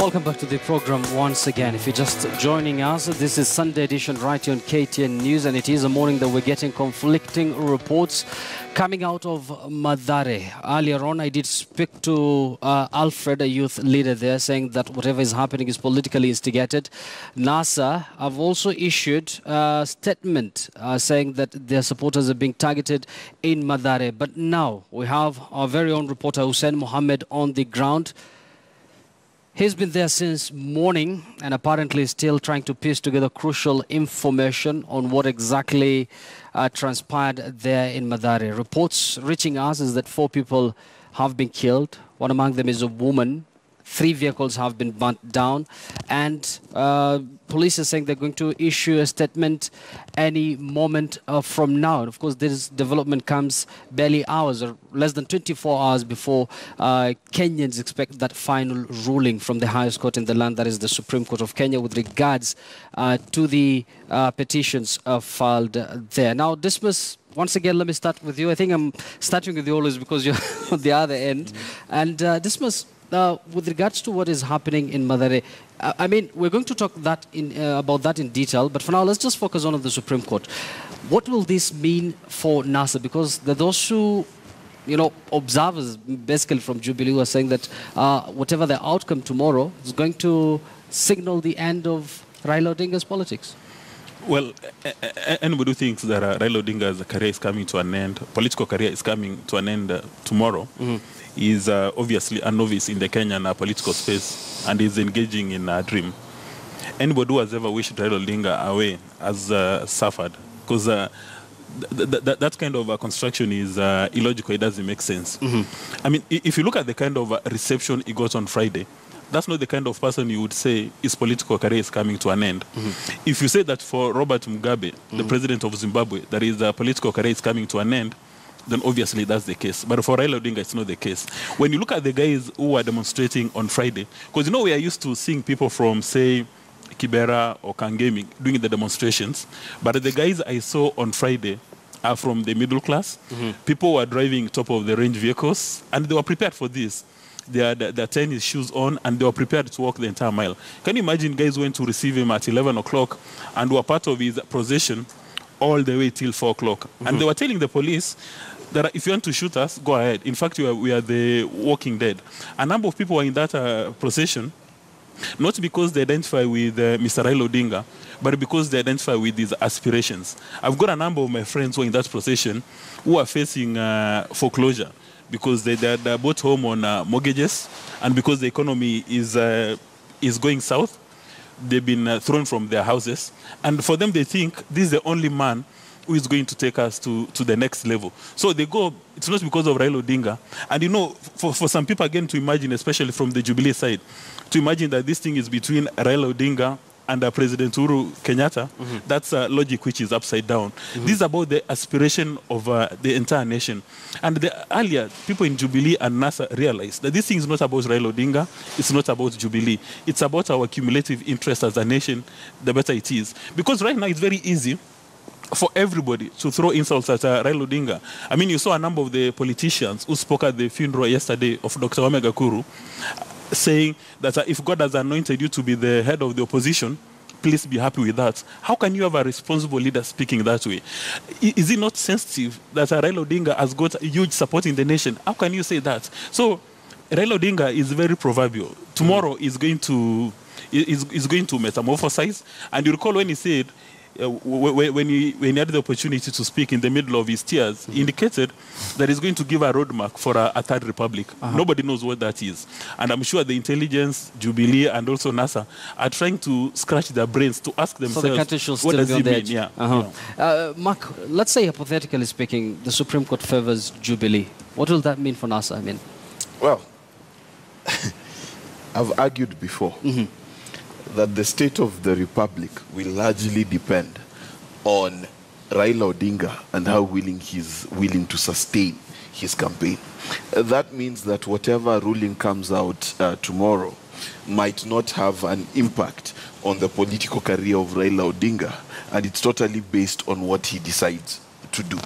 Welcome back to the program once again. If you're just joining us, this is Sunday edition right here on KTN News, and it is a morning that we're getting conflicting reports coming out of Mathare. Earlier on, I did speak to Alfred, a youth leader there, saying that whatever is happening is politically instigated. NASA have also issued a statement saying that their supporters are being targeted in Mathare. But now we have our very own reporter Hussein Mohammed on the ground. He's been there since morning and apparently still trying to piece together crucial information on what exactly transpired there in Mathare. Reports reaching us is that 4 people have been killed. One among them is a woman. 3 vehicles have been burnt down, and police are saying they're going to issue a statement any moment from now. And of course, this development comes barely hours or less than 24 hours before Kenyans expect that final ruling from the highest court in the land, that is the Supreme Court of Kenya, with regards to the petitions filed there. Now, Dismas, once again, let me start with you. I think I'm starting with you always because you're on the other end. And Dismas, with regards to what is happening in Mathare, I mean, we're going to talk about that in detail, but for now, let's just focus on the Supreme Court. What will this mean for NASA? Because those who, observers, basically from Jubilee, who are saying that whatever the outcome tomorrow is going to signal the end of Raila Odinga's politics. Well, anybody who thinks that Raila Odinga's career is coming to an end, political career is coming to an end tomorrow, is obviously a novice in the Kenyan political space and is engaging in a dream. Anybody who has ever wished Raila Odinga away has suffered, because that kind of construction is illogical. It doesn't make sense. I mean, if you look at the kind of reception he got on Friday, that's not the kind of person you would say his political career is coming to an end. If you say that for Robert Mugabe, the president of Zimbabwe, that his political career is coming to an end, then obviously that's the case. But for Raila Odinga, it's not the case. When you look at the guys who were demonstrating on Friday, because we are used to seeing people from, say, Kibera or Kangemi doing the demonstrations, but the guys I saw on Friday are from the middle class. People were driving top-of-the-range vehicles, and they were prepared for this. They had their tennis shoes on, and they were prepared to walk the entire mile. Can you imagine guys went to receive him at 11 o'clock and were part of his procession all the way till 4 o'clock? And they were telling the police that if you want to shoot us, go ahead. In fact, we are the walking dead. A number of people were in that procession, not because they identify with Mr. Raila Odinga, but because they identify with his aspirations. I've got a number of my friends who are in that procession who are facing foreclosure because they bought home on mortgages, and because the economy is going south, they've been thrown from their houses. And for them, they think this is the only man who is going to take us to the next level. So they go, it's not because of Raila Odinga. And for some people, again, to imagine, especially from the Jubilee side, to imagine that this thing is between Raila Odinga and President Uhuru Kenyatta, that's a logic which is upside down. This is about the aspiration of the entire nation. And earlier, people in Jubilee and NASA realized that this thing is not about Raila Odinga, it's not about Jubilee. It's about our cumulative interest as a nation, the better it is. Because right now, it's very easy for everybody to throw insults at Raila Odinga. I mean, you saw a number of the politicians who spoke at the funeral yesterday of Dr. Wame Gakuru, saying that if God has anointed you to be the head of the opposition, please be happy with that. How can you have a responsible leader speaking that way? Is it not sensitive that Raila Odinga has got huge support in the nation? How can you say that? So Raila Odinga is very proverbial. Tomorrow is going to metamorphosize. And you recall when he said, when he had the opportunity to speak in the middle of his tears, he indicated that he's going to give a roadmap for a third republic. Nobody knows what that is. And I'm sure the intelligence, Jubilee, and also NASA are trying to scratch their brains to ask themselves, what does it mean? Yeah. Mark, let's say hypothetically speaking, the Supreme Court favors Jubilee. What will that mean for NASA? I mean, well, I've argued before that the state of the republic will largely depend on Raila Odinga and how willing he's willing to sustain his campaign. That means that whatever ruling comes out tomorrow might not have an impact on the political career of Raila Odinga, and it's totally based on what he decides to do.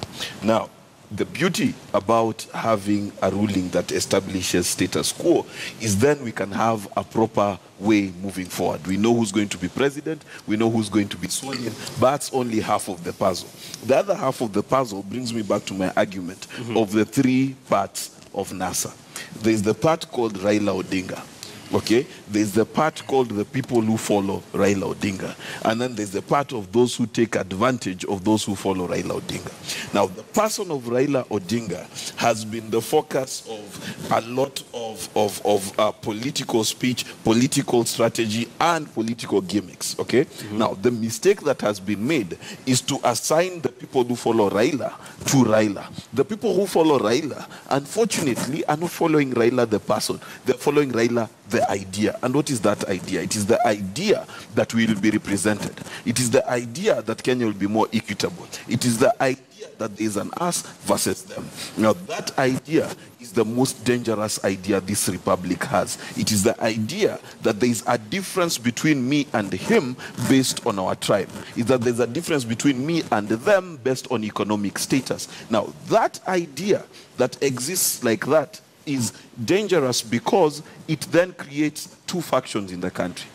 Now, the beauty about having a ruling that establishes status quo is then we can have a proper way moving forward. We know who's going to be president, we know who's going to be sworn in, but that's only half of the puzzle. The other half of the puzzle brings me back to my argument of the three parts of NASA. There's the part called Raila Odinga. Okay, there's the part called the people who follow Raila Odinga, and then there's the part of those who take advantage of those who follow Raila Odinga. Now, the person of Raila Odinga has been the focus of a lot of political speech, political strategy, and political gimmicks. Okay, now the mistake that has been made is to assign the people who follow Raila to Raila. The people who follow Raila, unfortunately, are not following Raila the person; they're following Raila the idea. And what is that idea? It is the idea that we will be represented. It is the idea that Kenya will be more equitable. It is the idea that there is an us versus them. Now, that idea is the most dangerous idea this republic has. It is the idea that there is a difference between me and him based on our tribe. Is that there's a difference between me and them based on economic status. Now, that idea that exists like that is dangerous because it then creates two factions in the country.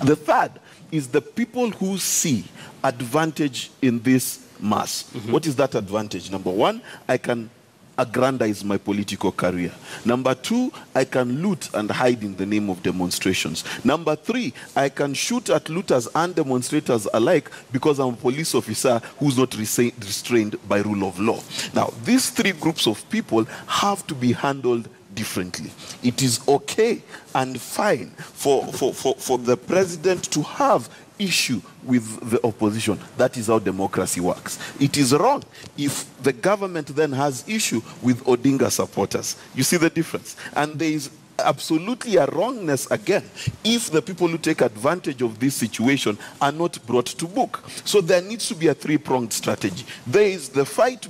The third is the people who see advantage in this mass. What is that advantage? Number one, I can aggrandize my political career. Number two, I can loot and hide in the name of demonstrations. Number three, I can shoot at looters and demonstrators alike because I'm a police officer who's not restrained by rule of law. Now, these three groups of people have to be handled differently. It is okay and fine for the president to have issue with the opposition. That is how democracy works. It is wrong if the government then has issue with Odinga supporters. You see the difference? And there is absolutely a wrongness again if the people who take advantage of this situation are not brought to book. So there needs to be a three-pronged strategy. There is the fight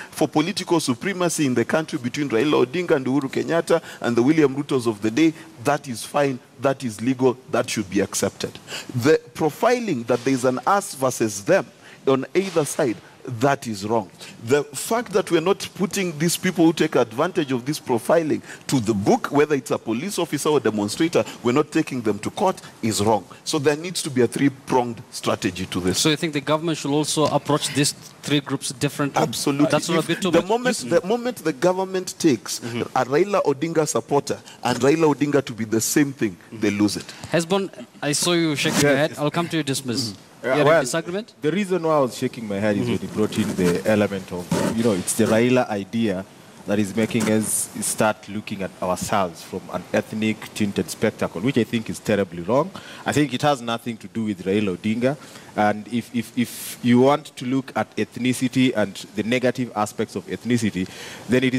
for political supremacy in the country between Raila Odinga and Uhuru Kenyatta and the William Rutos of the day. That is fine, that is legal, that should be accepted. The profiling that there is an us versus them on either side, that is wrong. The fact that we're not putting these people who take advantage of this profiling to the book, whether it's a police officer or demonstrator, we're not taking them to court, is wrong. So there needs to be a three-pronged strategy to this. So you think the government should also approach these three groups differently? Absolutely. That's not a bit too the much. moment the government takes a Raila Odinga supporter and Raila Odinga to be the same thing, they lose it. Hesbon, I saw you shaking your head. I'll come to you, Dismiss. You have a disagreement? The reason why I was shaking my head is when you brought in the element of, it's the Raila idea that is making us start looking at ourselves from an ethnic tinted spectacle, which I think is terribly wrong. I think it has nothing to do with Raila Odinga. And if you want to look at ethnicity and the negative aspects of ethnicity, then it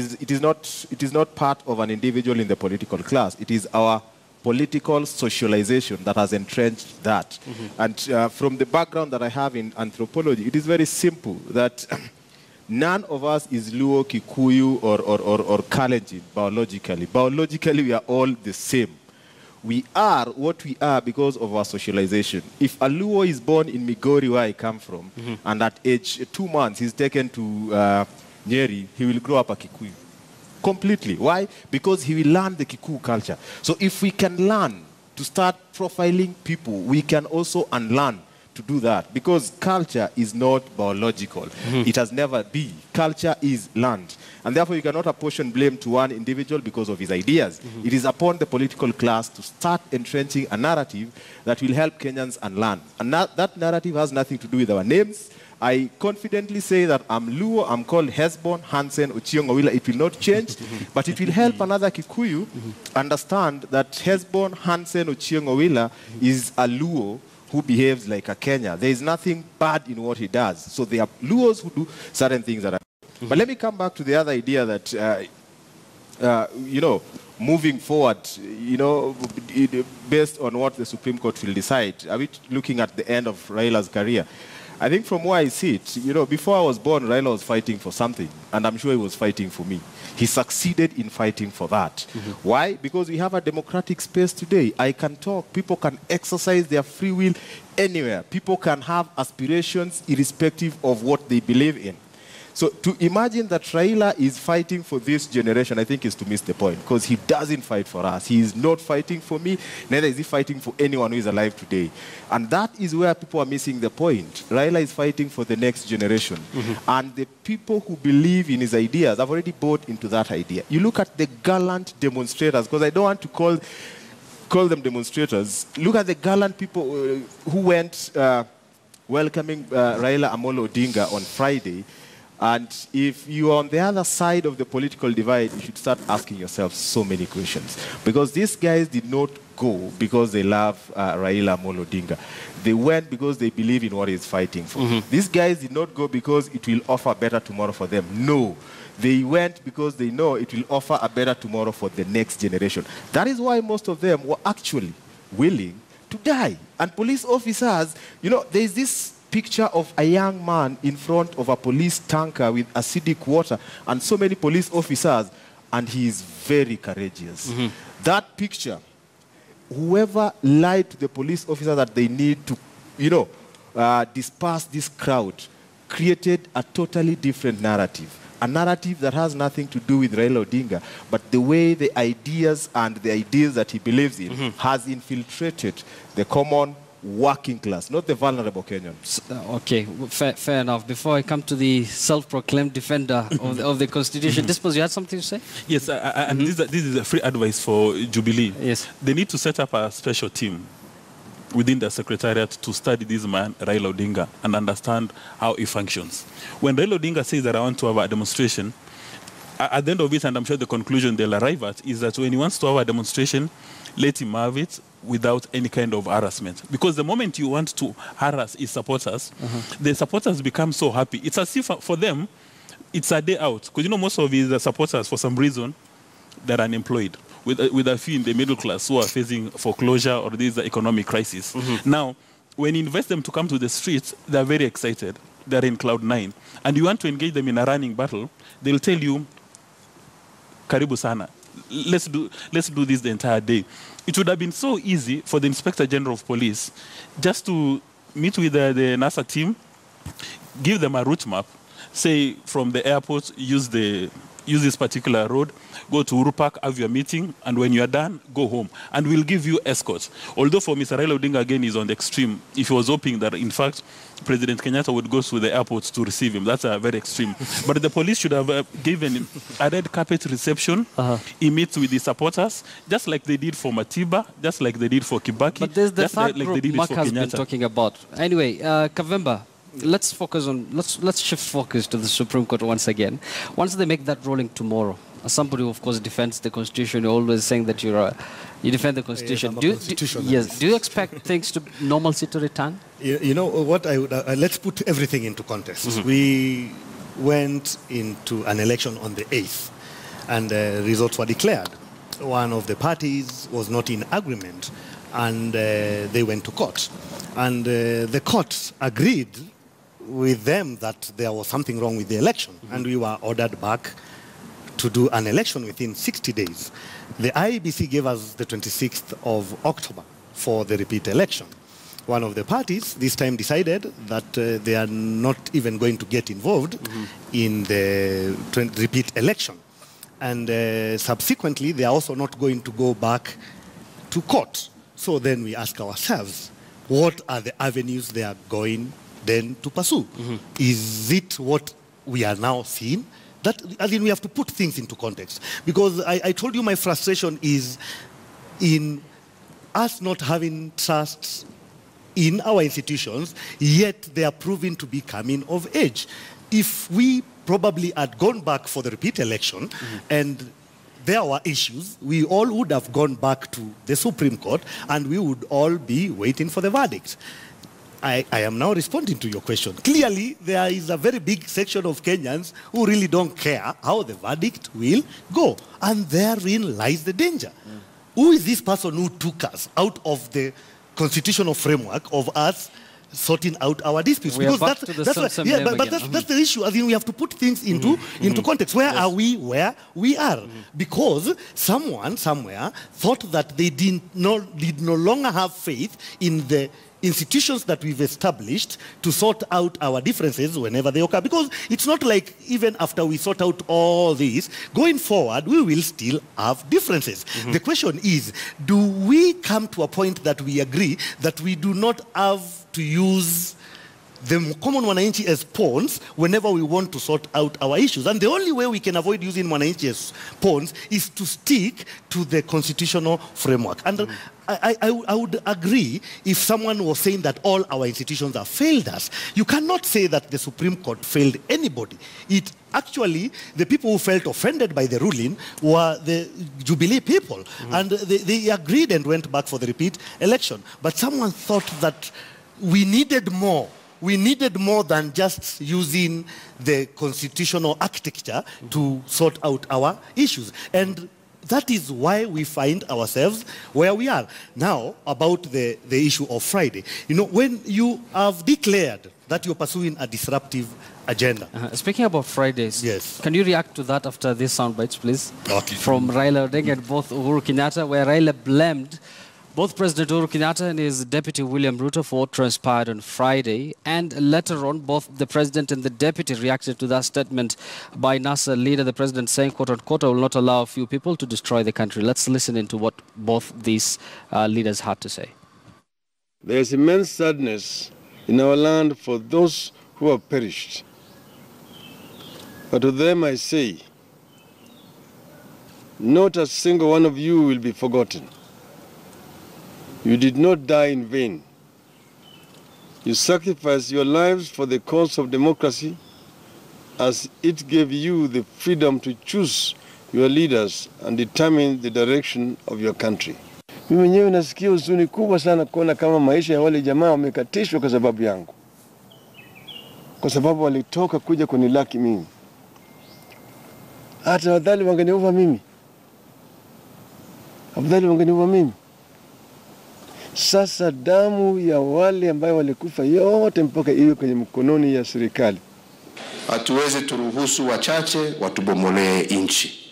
is not part of an individual in the political class. It is our political socialization that has entrenched that. And from the background that I have in anthropology, it is very simple that none of us is Luo, Kikuyu, or Kalenjin biologically. Biologically, we are all the same. We are what we are because of our socialization. If a Luo is born in Migori, where I come from, and at age 2 months he's taken to Nyeri, he will grow up a Kikuyu. Completely. Why? Because he will learn the Kikuyu culture. So if we can learn to start profiling people, we can also unlearn to do that. Because culture is not biological. It has never been. Culture is learned. And therefore you cannot apportion blame to one individual because of his ideas. It is upon the political class to start entrenching a narrative that will help Kenyans unlearn. And that narrative has nothing to do with our names. I confidently say that I'm Luo, I'm called Hesbon, Hansen, Ochieng Owila. It will not change, but it will help another Kikuyu understand that Hesbon, Hansen, Ochieng Owila is a Luo who behaves like a Kenya. There is nothing bad in what he does. So there are Luos who do certain things that are... But let me come back to the other idea that, moving forward, based on what the Supreme Court will decide, are we looking at the end of Raila's career? I think from where I sit, before I was born, Raila was fighting for something, and I'm sure he was fighting for me. He succeeded in fighting for that. Why? Because we have a democratic space today. I can talk. People can exercise their free will anywhere. People can have aspirations irrespective of what they believe in. So to imagine that Raila is fighting for this generation, I think is to miss the point, because he doesn't fight for us. He is not fighting for me, neither is he fighting for anyone who is alive today. And that is where people are missing the point. Raila is fighting for the next generation. And the people who believe in his ideas have already bought into that idea. You look at the gallant demonstrators, because I don't want to call them demonstrators. Look at the gallant people who went welcoming Raila Amolo Odinga on Friday. And if you are on the other side of the political divide, you should start asking yourself so many questions. Because these guys did not go because they love Raila Amolo Odinga. They went because they believe in what he's fighting for. These guys did not go because it will offer a better tomorrow for them. No. They went because they know it will offer a better tomorrow for the next generation. That is why most of them were actually willing to die. And police officers, there is this picture of a young man in front of a police tanker with acidic water and so many police officers, and he is very courageous. That picture, whoever lied to the police officer that they need to, disperse this crowd, created a totally different narrative. A narrative that has nothing to do with Raila Odinga, but the way the ideas and the ideas that he believes in has infiltrated the common working class, not the vulnerable Kenyans. Okay, fair enough. Before I come to the self-proclaimed defender of the Constitution, Dispose, you had something to say? Yes, and this is a free advice for Jubilee. Yes. They need to set up a special team within the secretariat to study this man, Raila Odinga, and understand how he functions. When Raila Odinga says that I want to have a demonstration, at the end of it, and I'm sure the conclusion they'll arrive at, is that when he wants to have a demonstration, let him have it without any kind of harassment. Because the moment you want to harass his supporters, the supporters become so happy. It's as if for them, it's a day out. Because most of his supporters, for some reason, they're unemployed. With a few in the middle class who are facing foreclosure or this economic crisis. Now, when you invite them to come to the streets, they're very excited. They're in cloud 9. And you want to engage them in a running battle, they'll tell you, Karibu sana. Let's do this the entire day. It would have been so easy for the Inspector General of Police just to meet with the NASA team, give them a route map, say from the airport, use this particular road, go to Uhuru Park, have your meeting, and when you are done, go home. And we'll give you escorts. Although for Mr. Raila Odinga, again, is on the extreme. If he was hoping that, in fact, President Kenyatta would go to the airport to receive him, that's a very extreme. But the police should have given him a red carpet reception. He meets with his supporters, just like they did for Matiba, just like they did for Kibaki. But there's the just third like group they did Mark for has been Kenyatta. talking about. Anyway, Kavemba, let's focus on, let's shift focus to the Supreme Court once again. Once they make that ruling tomorrow, as somebody who, of course, defends the Constitution, you're always saying that you defend the Constitution. Yes, Do you expect things to normalcy to return? You know what I would, let's put everything into context. We went into an election on the 8th, and results were declared. One of the parties was not in agreement, and they went to court. And the court agreed with them that there was something wrong with the election, and we were ordered back to do an election within 60 days. The IEBC gave us the 26th of October for the repeat election. One of the parties this time decided that they are not even going to get involved in the repeat election. And subsequently, they are also not going to go back to court. So then we ask ourselves, what are the avenues they are going then to pursue? Is it what we are now seeing? That, I mean, we have to put things into context. Because I told you my frustration is in us not having trust in our institutions, yet they are proving to be coming of age. If we probably had gone back for the repeat election and there were issues, we all would have gone back to the Supreme Court and we would all be waiting for the verdict. I am now responding to your question. Clearly, there is a very big section of Kenyans who really don't care how the verdict will go. And therein lies the danger. Who is this person who took us out of the constitutional framework of us sorting out our disputes. We are back to the same but again. that's the issue. I think we have to put things into context. Where are we? Where we are? Because someone somewhere thought that they did no longer have faith in the institutions that we've established to sort out our differences whenever they occur. Because it's not like even after we sort out all these, going forward, we will still have differences. The question is, do we come to a point that we agree that we do not have to use the common Mwananchi as pawns whenever we want to sort out our issues? And the only way we can avoid using Mwananchi as pawns is to stick to the constitutional framework. And I would agree if someone was saying that all our institutions have failed us. You cannot say that the Supreme Court failed anybody. It actually, the people who felt offended by the ruling were the Jubilee people. And they agreed and went back for the repeat election. But someone thought that we needed more. We needed more than just using the constitutional architecture to sort out our issues. And that is why we find ourselves where we are. Now, about the issue of Friday. You know, when you have declared that you're pursuing a disruptive agenda. Speaking about Fridays, yes. Can you react to that after these sound bites, please? Okay. From Raila Odinga and both Uhuru Kenyatta, where Raila blamed both President Uhuru Kenyatta and his deputy William Ruto for what transpired on Friday. And later on, both the president and the deputy reacted to that statement by NASA leader, the president saying, quote unquote, I will not allow a few people to destroy the country. Let's listen into what both these leaders had to say. There is immense sadness in our land for those who have perished. But to them I say, not a single one of you will be forgotten. You did not die in vain. You sacrificed your lives for the cause of democracy, as it gave you the freedom to choose your leaders and determine the direction of your country. Mimi mwenyewe nasikia huzuni kubwa sana kuona kama maisha ya wale jamaa wamekatishwa kwa sababu yangu. Kwa sababu walitoka kuja kunilaki mimi. Hata wadhali wangeniua mimi. Afadhali wangeniua mimi. Sasa damu ya wale ambao walikufa yote mpaka iwe kwenye mkononi ya serikali. Hatuwezi turuhusu wachache watubomolee nchi.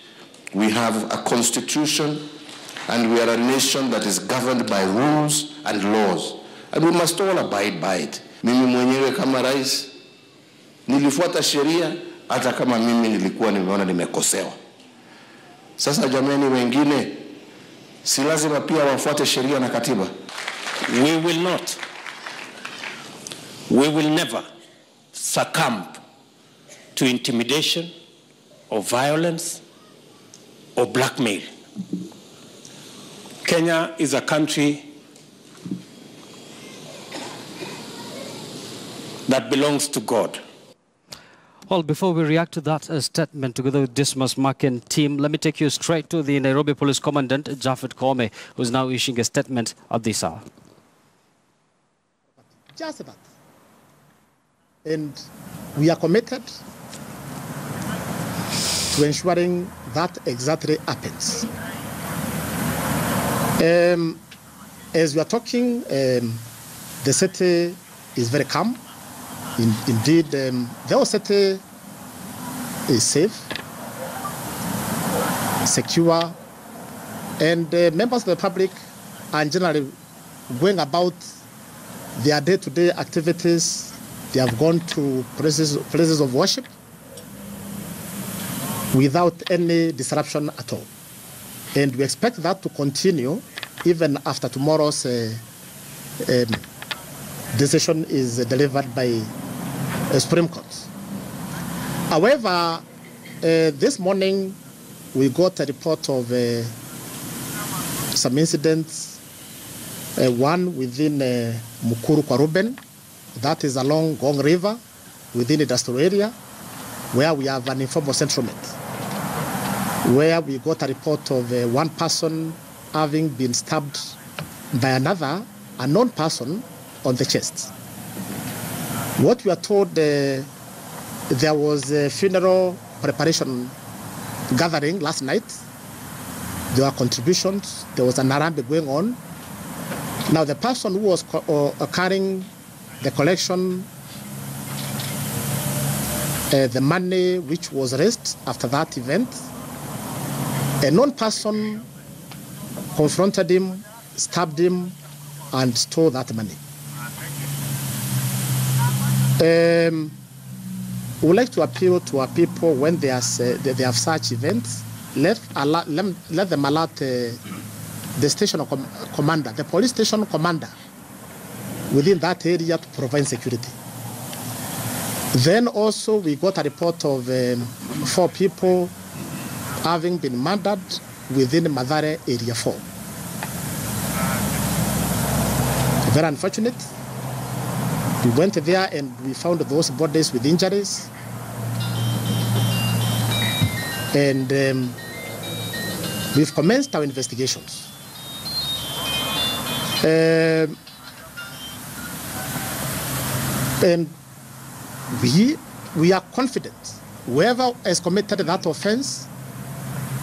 We have a constitution and we are a nation that is governed by rules and laws. And we must all abide by it. Mimi mwenyewe kama rais nilifuata sheria hata kama mimi nilikuwa nimeona nimekosewa. Sasa jamani wengine si lazima pia wafuate sheria na katiba. We will never succumb to intimidation or violence or blackmail. Kenya is a country that belongs to God. Well, before we react to that statement together with Dismas Macken team, let me take you straight to the Nairobi Police Commandant, Japheth Koome, who's now issuing a statement at this hour. Just that. And we are committed to ensuring that exactly happens. As we are talking, the city is very calm. Indeed, the whole city is safe, secure, and members of the public are generally going about their day-to-day activities. They have gone to places of worship without any disruption at all. And we expect that to continue even after tomorrow's decision is delivered by Supreme Court. However, this morning we got a report of some incidents, one within Mukuru kwa Ruben, that is along Gong River, within the industrial area, where we have an informal settlement, where we got a report of one person having been stabbed by another unknown person on the chest. What we are told, there was a funeral preparation gathering last night. There were contributions. There was an harambe going on. Now, the person who was carrying the collection, the money which was raised after that event. A known person confronted him, stabbed him, and stole that money. We would like to appeal to our people when they have such events, let them alert the station commander, the police station commander within that area to provide security. Then also we got a report of 4 people having been murdered within Mathare Area 4. Very unfortunate. We went there and we found those bodies with injuries. And we've commenced our investigations. And we are confident whoever has committed that offense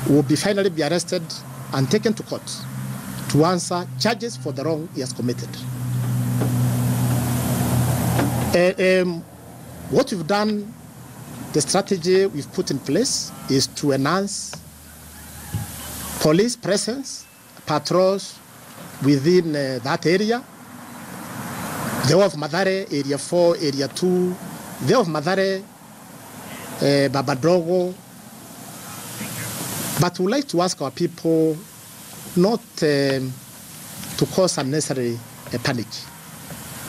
will finally be arrested and taken to court to answer charges for the wrong he has committed. What we've done, the strategy we've put in place is to enhance police presence, patrols within that area. The of Mathare, Area 4, Area 2, the of Mathare, Babadogo. But we'd like to ask our people not to cause unnecessary panic,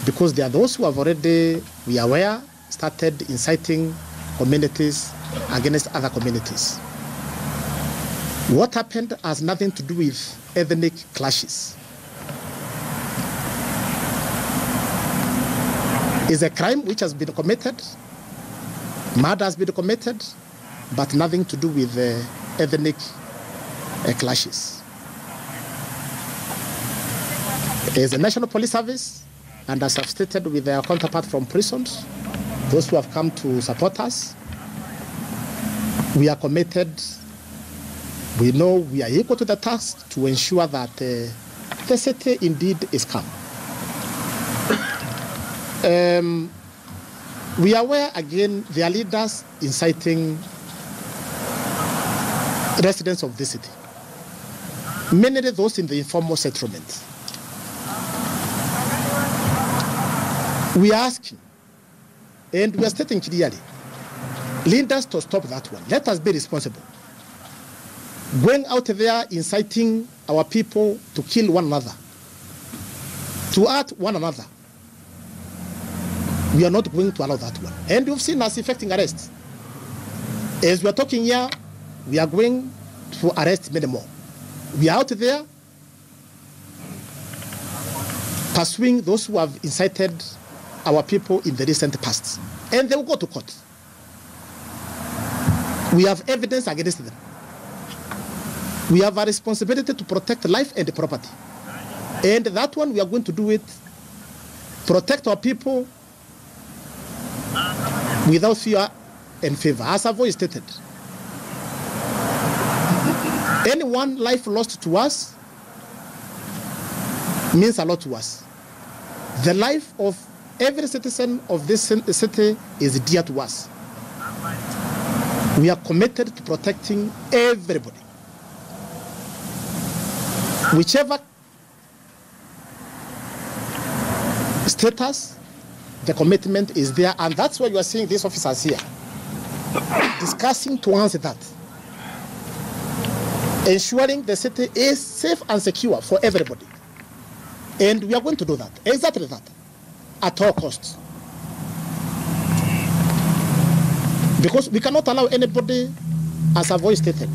because there are those who have already, we are aware, started inciting communities against other communities. What happened has nothing to do with ethnic clashes. It's a crime which has been committed, murder has been committed, but nothing to do with ethnic clashes. As a National Police Service, and as I've stated with their counterpart from prisons, those who have come to support us, we are committed. We know we are equal to the task to ensure that the city indeed is calm. We are aware, again, there are leaders inciting residents of this city, mainly those in the informal settlements. We are asking, and we are stating clearly, leaders to stop that one. Let us be responsible. Going out there inciting our people to kill one another, to hurt one another, we are not going to allow that one. And you've seen us effecting arrests. As we are talking here, we are going to arrest many more. We are out there pursuing those who have incited our people in the recent past. And they will go to court. We have evidence against them. We have a responsibility to protect life and property. And that one, we are going to do it, protect our people without fear and favor. As I've always stated, any one life lost to us means a lot to us. The life of every citizen of this city is dear to us. We are committed to protecting everybody. Whichever status, the commitment is there, and that's why you are seeing these officers here discussing to answer that. Ensuring the city is safe and secure for everybody. And we are going to do that, exactly that, at all costs. Because we cannot allow anybody, as I've always stated,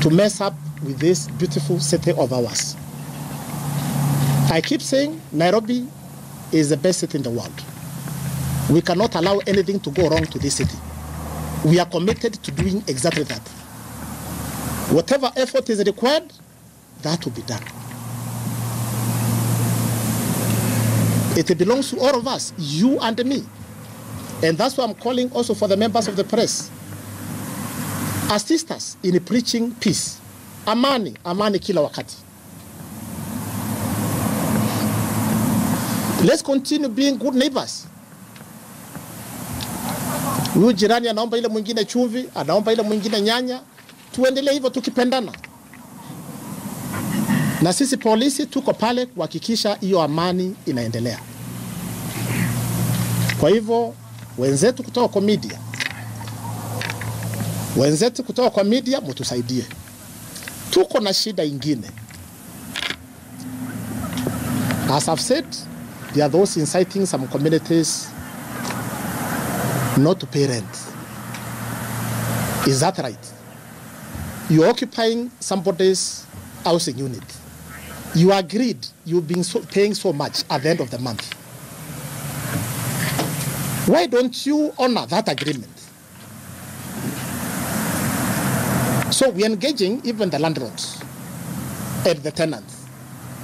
to mess up with this beautiful city of ours. I keep saying Nairobi is the best city in the world. We cannot allow anything to go wrong to this city. We are committed to doing exactly that. Whatever effort is required, that will be done. It belongs to all of us, you and me. And that's why I'm calling also for the members of the press. Assist us in preaching peace. Amani, amani kila wakati. Let's continue being good neighbors. Huyu jirani anaomba ile mwingine chumvi, anaomba ile mwingine nyanya. Tuendelee hivyo tukipendana. Na sisi polisi tuko pale kuhakikisha hiyo amani inaendelea. Kwa hivyo wenzetu kutoka kwa media, mtusaidie. Tuko na shida ingine. As I've said, there are those inciting some communities not to pay rent. Is that right? You're occupying somebody's housing unit. You agreed you've been paying so much at the end of the month. Why don't you honor that agreement? So we're engaging even the landlords and the tenants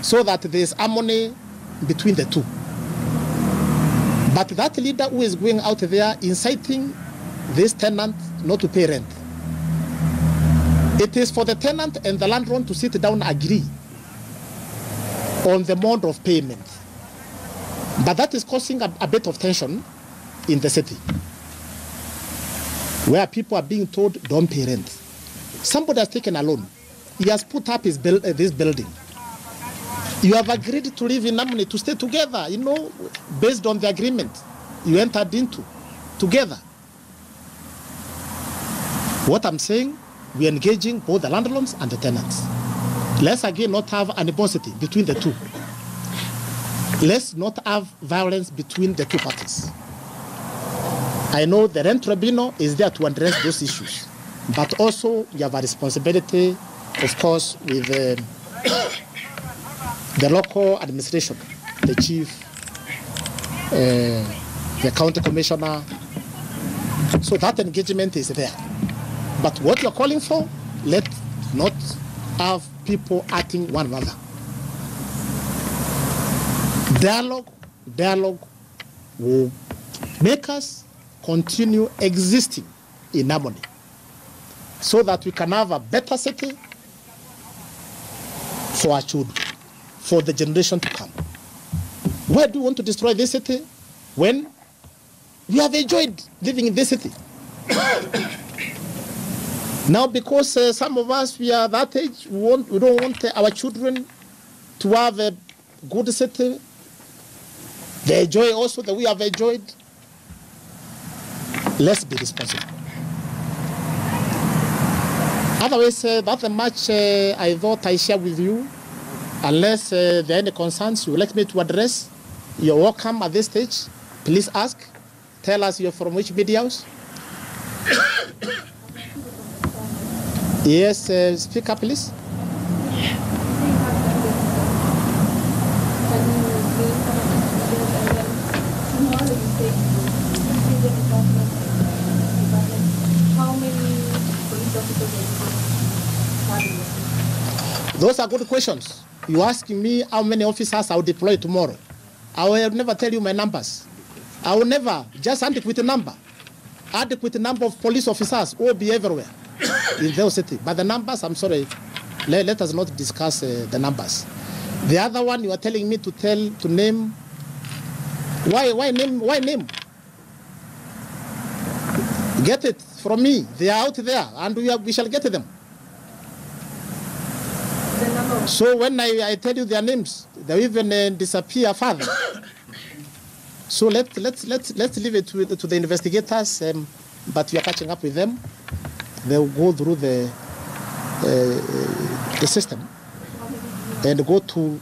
so that there's harmony between the two. But that leader who is going out there inciting this tenant not to pay rent, it is for the tenant and the landlord to sit down and agree on the mode of payment. But that is causing a bit of tension in the city, where people are being told don't pay rent. Somebody has taken a loan. He has put up this building. You have agreed to live in harmony, to stay together, based on the agreement you entered into together. What I'm saying, we're engaging both the landlords and the tenants. Let's again not have animosity between the two. Let's not have violence between the two parties. I know the rent tribunal is there to address those issues, but also you have a responsibility, of course, with the local administration, the chief, the county commissioner. So that engagement is there. But what you're calling for, let's not have people acting one another. Dialogue will make us continue existing in harmony so that we can have a better city for our children, for the generation to come. Why do you want to destroy this city when we have enjoyed living in this city? Now, because some of us, we are that age, we don't want our children to have a good city. They enjoy also that we have enjoyed. Let's be responsible. Otherwise, that's much I thought I share with you. Unless there are any concerns you would like me to address, you're welcome at this stage. Please ask. Tell us you're from which media house. Yes, speak up, please. Those are good questions. You're asking me how many officers I'll deploy tomorrow. I will never tell you my numbers. I will never, just adequate number. Adequate number of police officers will be everywhere in the city. But the numbers, I'm sorry, let us not discuss the numbers. The other one you are telling me to name. Why name? Get it from me. They are out there, and we shall get them. So when I tell you their names, they even disappear further. So let's leave it to the investigators. But we are catching up with them. They will go through the system and go to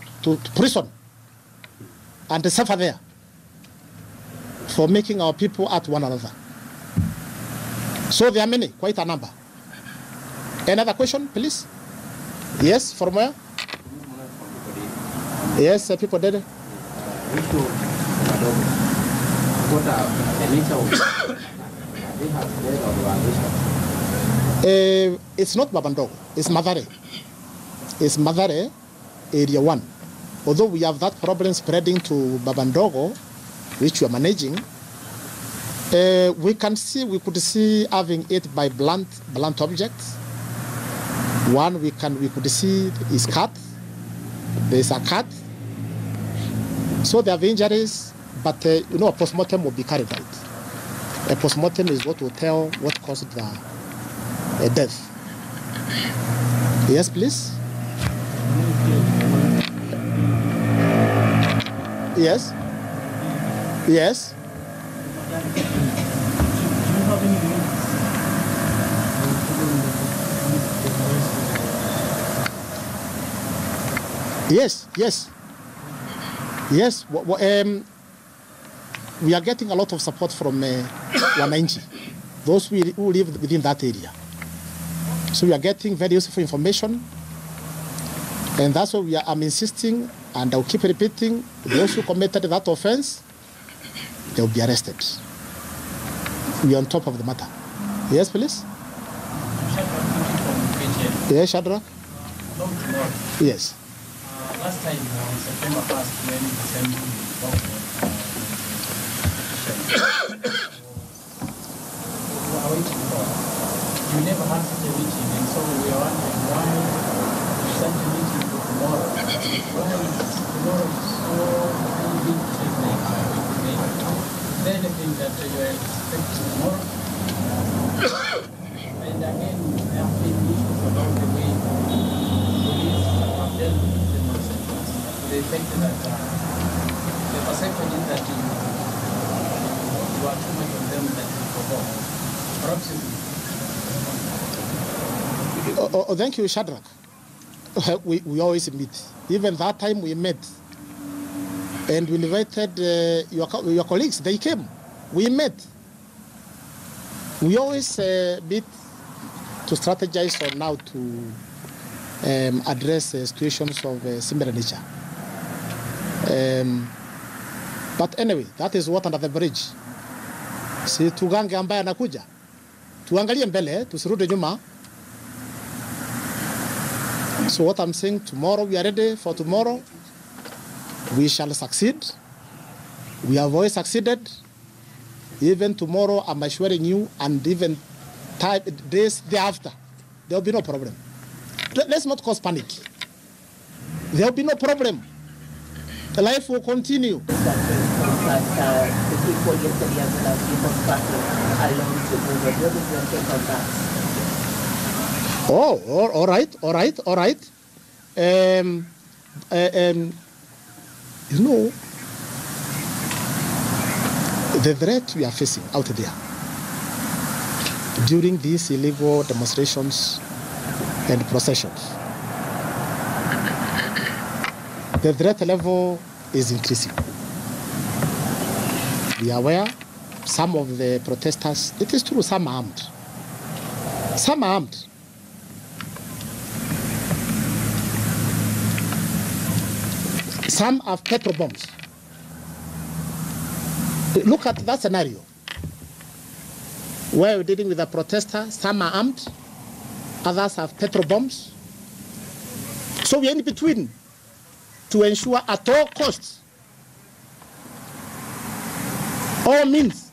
prison and suffer there for making our people at one another. So there are many, quite a number. Another question, please? Yes, from where? Yes, people did. It's not Babandogo, it's Mathare. It's Mathare, Area 1. Although we have that problem spreading to Babandogo, which we are managing, we could see having it by blunt objects. One we could see is cat. There's a cat. So they have injuries, but a postmortem will be carried out. A postmortem is what will tell what caused the death. Yes, please. Yes. Yes. Yes. We are getting a lot of support from Wananchi, those who live within that area. So we are getting very useful information, and that's why I'm insisting, and I'll keep repeating, those who committed that offense, they'll be arrested. We are on top of the matter. Yes, please? Yes, Shadrach? Yes. Last time, on September 1st, when the assembly you never had such a meeting, and so we are wondering why such a meeting for tomorrow. Why tomorrow is so big technique? Is there anything that you are expecting tomorrow? And again, there have been issues along the way. Police have dealt with demonstrators. The effect that the perception is that you are too much of them that you provoke. Perhaps thank you, Shadrach. We always meet. Even that time we met. And we invited your colleagues. They came. We met. We always meet to strategize on how to address situations of similar nature. But anyway, that is what under the bridge. Si tugange ambaye anakuja. Tuangalie mbele, tusirudi nyuma. So what I'm saying, tomorrow we are ready for tomorrow. We shall succeed. We have always succeeded. Even tomorrow, I'm assuring you, and even days thereafter, there will be no problem. Let's not cause panic. There will be no problem. The life will continue. Oh, all right. You know, the threat we are facing out there during these illegal demonstrations and processions, the threat level is increasing. We are aware some of the protesters, it is true, some are armed. Some are armed. Some have petrol bombs. Look at that scenario where we're dealing with a protester. Some are armed, others have petrol bombs. So we're in between to ensure at all costs, all means,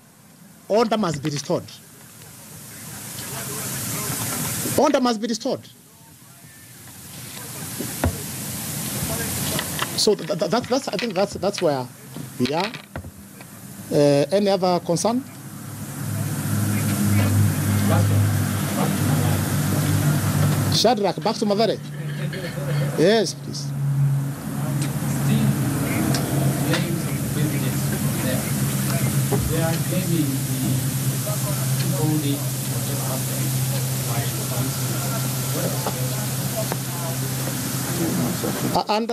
order must be restored. Order must be restored. So that's I think that's where we are. Any other concern? Shadrach, back to Mathare. Yes, please. They are claiming the only whatever happened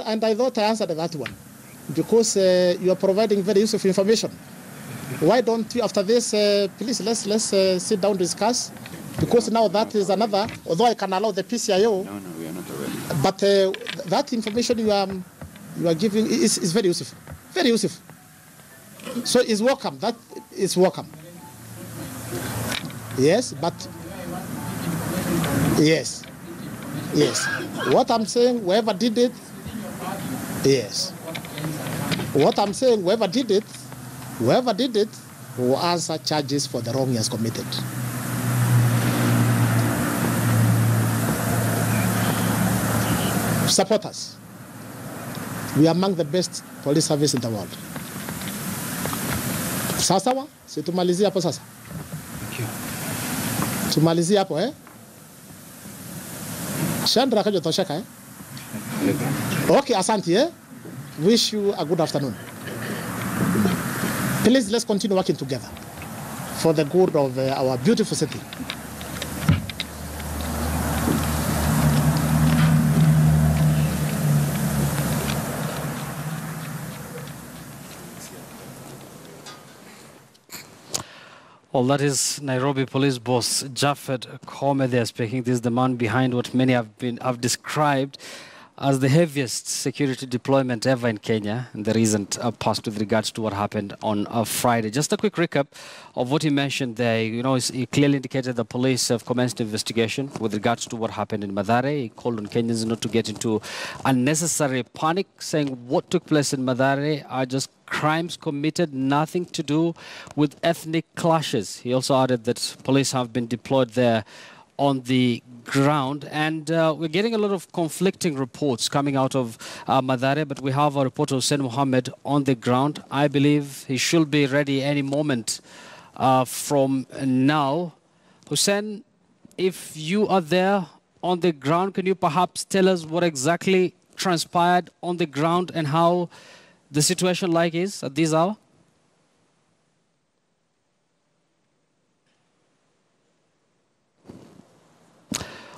and I thought I answered that one because you are providing very useful information. Why don't you, after this, please let's sit down, discuss, because now that is another. Although I can allow the PCIO, no, we are not aware. But that information you are giving is very useful, very useful. So it's welcome. That is welcome. Yes, but yes. What I'm saying, whoever did it, yes. What I'm saying, whoever did it will answer charges for the wrong he has committed. Supporters. We are among the best police service in the world. Sawa, si tumalizie hapo sasa. Tumalizie hapo Chandra kajo tosheka Okay, asante Wish you a good afternoon. Please, let's continue working together for the good of our beautiful city. Well, that is Nairobi Police Boss Japhet Koome there speaking. This is the man behind what many have described as the heaviest security deployment ever in Kenya in the recent past with regards to what happened on Friday. Just a quick recap of what he mentioned there. You know, he clearly indicated the police have commenced investigation with regards to what happened in Mathare. He called on Kenyans not to get into unnecessary panic, saying what took place in Mathare are just crimes committed, nothing to do with ethnic clashes. He also added that police have been deployed there on the ground, and we're getting a lot of conflicting reports coming out of Mathare, but we have our reporter Hussein Mohammed on the ground. I believe he should be ready any moment from now. Hussein, if you are there on the ground, can you perhaps tell us what exactly transpired on the ground and how the situation like is at this hour?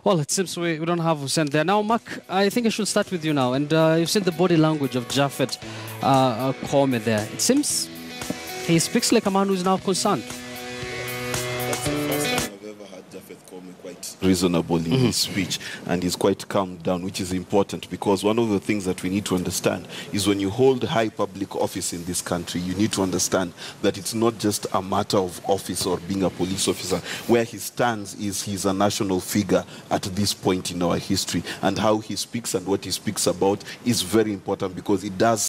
Well, it seems we don't have Hussein there. Now, Mark, I think I should start with you now. And you've seen the body language of Japhet Koome there. It seems he speaks like a man who's now concerned. That's the first time I've ever heard Japhet Koome quite reasonable in his speech, and he's quite calmed down, which is important, because one of the things that we need to understand is when you hold high public office in this country, you need to understand that it's not just a matter of office or being a police officer. Where he stands is he's a national figure at this point in our history, and how he speaks and what he speaks about is very important, because it does